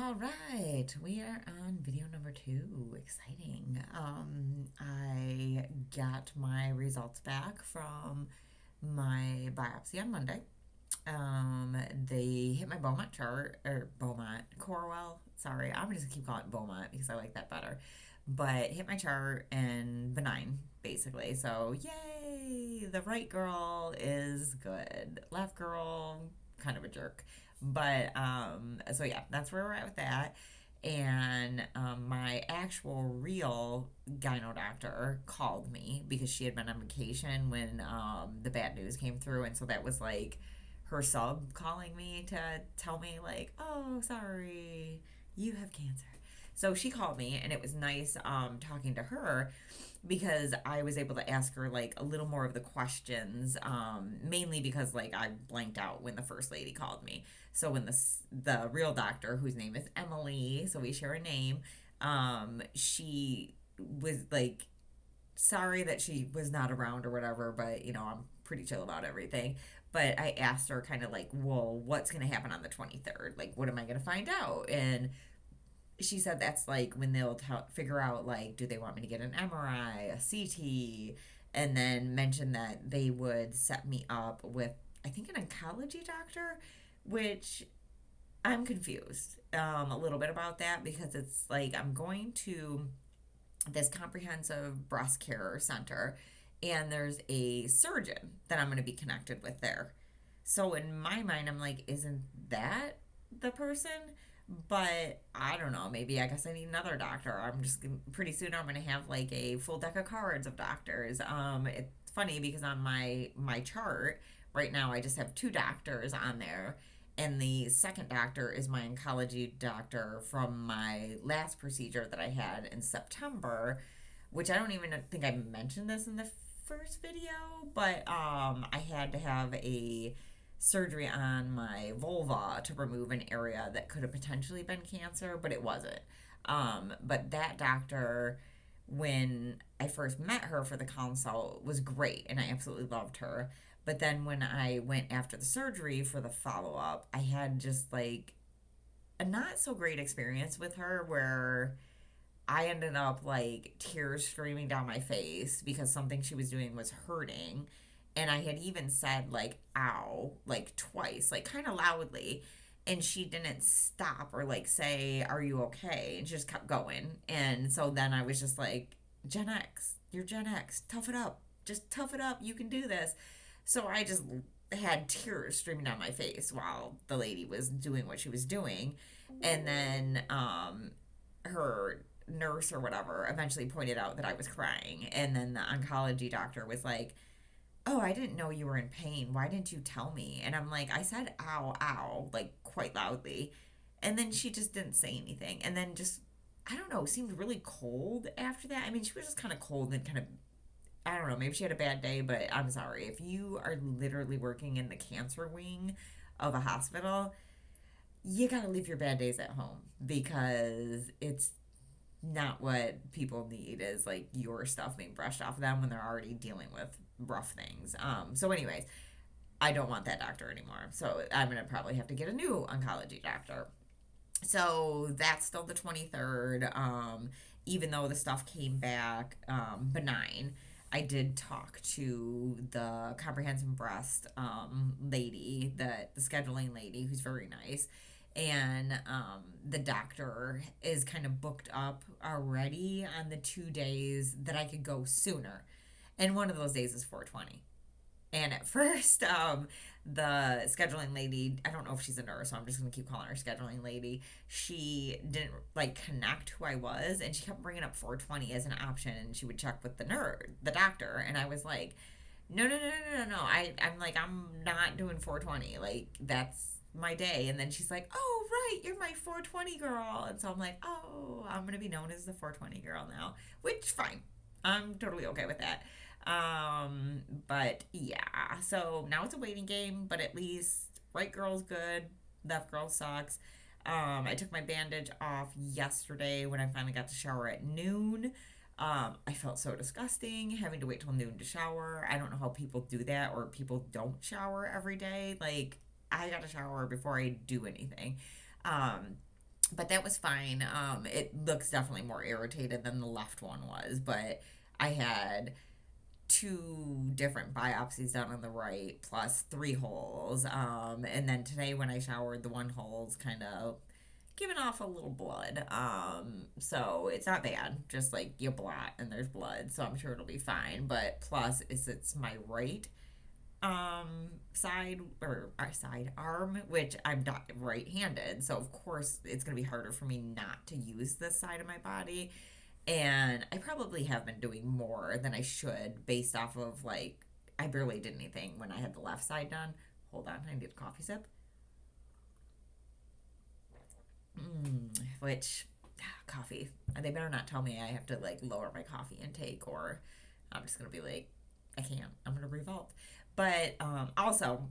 All right, we are on video number 2. Exciting. I got my results back from my biopsy on Monday. They hit my Beaumont chart, or Beaumont, Corwell. Sorry, I'm just gonna keep calling it Beaumont because I like that better. But hit my chart and benign, basically. So, yay! The right girl is good. Left girl, kind of a jerk. But so yeah, that's where we're at with that. And my actual real gyno doctor called me because she had been on vacation when the bad news came through, and so that was like her sub calling me to tell me like, "Oh, sorry, you have cancer." So she called me, and it was nice talking to her because I was able to ask her like a little more of the questions, mainly because like I blanked out when the first lady called me. So when the real doctor, whose name is Emily, so we share a name, she was like sorry that she was not around or whatever, but I'm pretty chill about everything. But I asked her kind of like, well, what's going to happen on the 23rd? Like, what am I going to find out? And she said that's like when they'll figure out like, do they want me to get an MRI, a CT, and then mention that they would set me up with, I think, an oncology doctor, which I'm confused a little bit about that because it's like I'm going to this comprehensive breast care center, and there's a surgeon that I'm going to be connected with there. So in my mind, I'm like, isn't that the person? But I don't know. Maybe I guess I need another doctor. I'm just pretty soon I'm gonna have like a full deck of cards of doctors. It's funny because on my chart right now I just have two doctors on there, and the second doctor is my oncology doctor from my last procedure that I had in September, which I don't even think I mentioned this in the first video, but I had to have a surgery on my vulva to remove an area that could have potentially been cancer, but it wasn't. But that doctor, when I first met her for the consult, was great and I absolutely loved her. But then when I went after the surgery for the follow up, I had just like a not so great experience with her where I ended up like tears streaming down my face because something she was doing was hurting. And I had even said like ow like twice, like kind of loudly. And she didn't stop or like say, "Are you okay?" And she just kept going. And so then I was just like, Gen X, you're Gen X. Tough it up. Just tough it up. You can do this. So I just had tears streaming down my face while the lady was doing what she was doing. And then her nurse or whatever eventually pointed out that I was crying. And then the oncology doctor was like, "Oh, I didn't know you were in pain. Why didn't you tell me?" And I'm like, "I said ow, ow," like quite loudly. And then she just didn't say anything. And then just, I don't know, seemed really cold after that. I mean, she was just kind of cold and kind of, I don't know, maybe she had a bad day, but I'm sorry. If you are literally working in the cancer wing of a hospital, you gotta leave your bad days at home because it's not what people need is like your stuff being brushed off of them when they're already dealing with rough things. So, anyways, I don't want that doctor anymore. So I'm gonna probably have to get a new oncology doctor. So that's still the 23rd. Even though the stuff came back benign, I did talk to the comprehensive breast lady, the scheduling lady, who's very nice. And the doctor is kind of booked up already on the 2 days that I could go sooner. And one of those days is 420. And at first, the scheduling lady, I don't know if she's a nurse, so I'm just going to keep calling her scheduling lady. She didn't like connect who I was, and she kept bringing up 420 as an option, and she would check with the doctor. And I was like, no, no, no, no, no, no. I'm like, I'm not doing 420. Like, that's my day. And then she's like, "Oh, right, you're my 420 girl." And so I'm like, "Oh, I'm going to be known as the 420 girl now," which, fine. I'm totally okay with that. But yeah, so now it's a waiting game, but at least right girl's good, left girl sucks. I took my bandage off yesterday when I finally got to shower at noon. I felt so disgusting having to wait till noon to shower. I don't know how people do that or people don't shower every day. Like, I got to shower before I do anything. Um, but that was fine. It looks definitely more irritated than the left one was, but I had two different biopsies done on the right plus three holes. And then today when I showered, the one hole's kind of giving off a little blood. So it's not bad. Just like you blot and there's blood, so I'm sure it'll be fine. But plus, it's my right side or side arm, which I'm not right-handed, so of course it's gonna be harder for me not to use this side of my body. And I probably have been doing more than I should based off of like I barely did anything when I had the left side done. Hold on, I need a coffee sip. Which coffee? They better not tell me I have to like lower my coffee intake, or I'm just gonna be like, I can't. I'm gonna revolt. But also,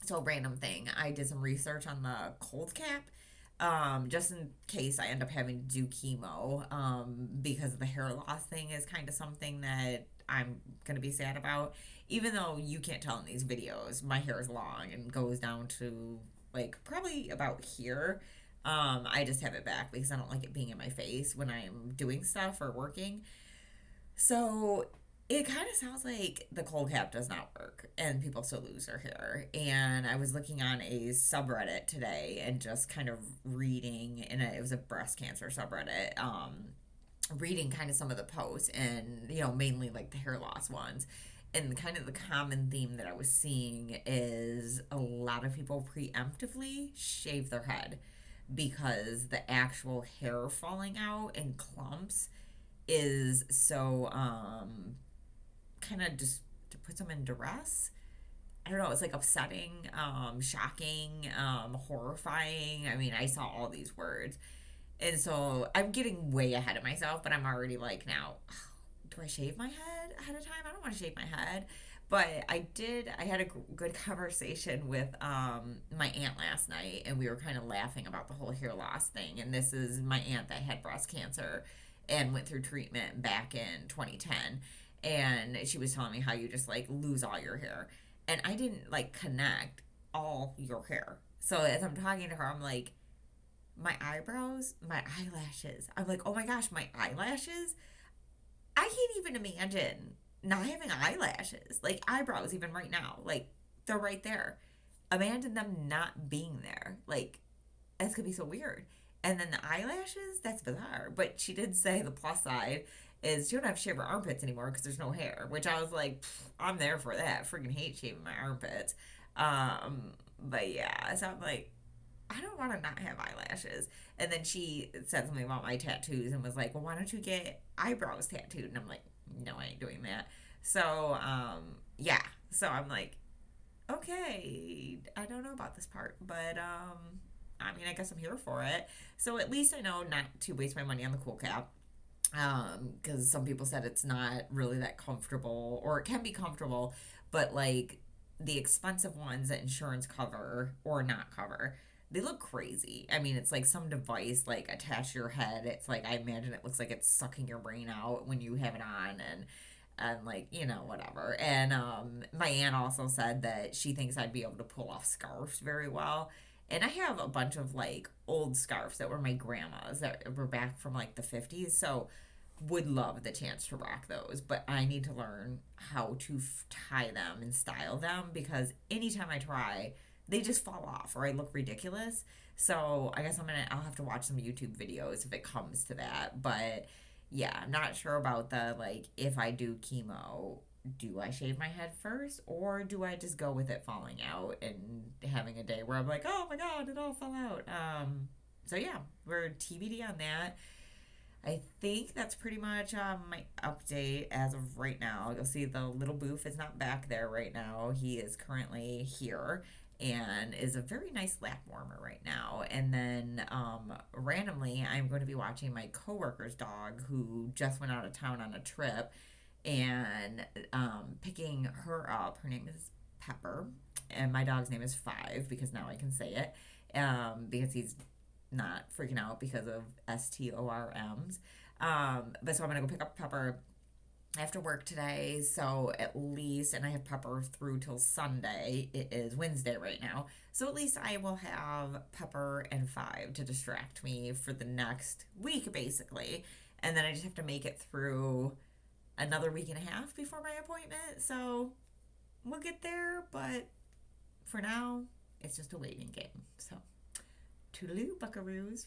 so random thing. I did some research on the cold cap, just in case I end up having to do chemo, because the hair loss thing is kind of something that I'm gonna be sad about. Even though you can't tell in these videos, my hair is long and goes down to like probably about here. I just have it back because I don't like it being in my face when I'm doing stuff or working. So it kind of sounds like the cold cap does not work and people still lose their hair. And I was looking on a subreddit today and just kind of reading, and it was a breast cancer subreddit, reading kind of some of the posts and, mainly like the hair loss ones. And kind of the common theme that I was seeing is a lot of people preemptively shave their head because the actual hair falling out in clumps is so kind of just to put them in duress. I don't know, it's like upsetting, shocking, horrifying. I mean, I saw all these words. And so I'm getting way ahead of myself, but I'm already like now, do I shave my head ahead of time? I don't want to shave my head. But I had a good conversation with my aunt last night, and we were kind of laughing about the whole hair loss thing. And this is my aunt that had breast cancer and went through treatment back in 2010. And she was telling me how you just like lose all your hair. And I didn't like connect all your hair. So as I'm talking to her, I'm like, my eyebrows, my eyelashes. I'm like, oh my gosh, my eyelashes? I can't even imagine not having eyelashes, like eyebrows, even right now. Like, they're right there. Imagine them not being there. Like, that's gonna be so weird. And then the eyelashes, that's bizarre. But she did say the plus side is she don't have to shave her armpits anymore because there's no hair, which I was like, I'm there for that. Freaking hate shaving my armpits. But yeah, so I'm like, I don't want to not have eyelashes. And then she said something about my tattoos and was like, well, why don't you get eyebrows tattooed? And I'm like, no, I ain't doing that. So, yeah. So I'm like, okay, I don't know about this part, but, I mean, I guess I'm here for it. So at least I know not to waste my money on the cool cap. Because some people said it's not really that comfortable, or it can be comfortable, but like the expensive ones that insurance cover or not cover, they look crazy. I mean, it's like some device like attached to your head. It's like I imagine it looks like it's sucking your brain out when you have it on, and like whatever. And my aunt also said that she thinks I'd be able to pull off scarves very well. And I have a bunch of like old scarves that were my grandma's that were back from like the 50s. So would love the chance to rock those, but I need to learn how to tie them and style them because anytime I try, they just fall off or I look ridiculous. So I guess I'll have to watch some YouTube videos if it comes to that. But yeah, I'm not sure about the like if I do chemo, do I shave my head first or do I just go with it falling out and having a day where I'm like, oh my god, it all fell out. So yeah, we're TBD on that. I think that's pretty much my update as of right now. You'll see the little booth is not back there right now. He is currently here and is a very nice lap warmer right now. And then randomly, I'm going to be watching my coworker's dog who just went out of town on a trip and picking her up. Her name is Pepper, and my dog's name is Five because now I can say it because he's not freaking out because of STORMs. But so I'm gonna go pick up Pepper I have to work today, so at least, and I have Pepper through till Sunday. It is Wednesday right now. So at least I will have Pepper and Five to distract me for the next week, basically. And then I just have to make it through another week and a half before my appointment. So we'll get there, but for now, it's just a waiting game. So, toodaloo, buckaroos.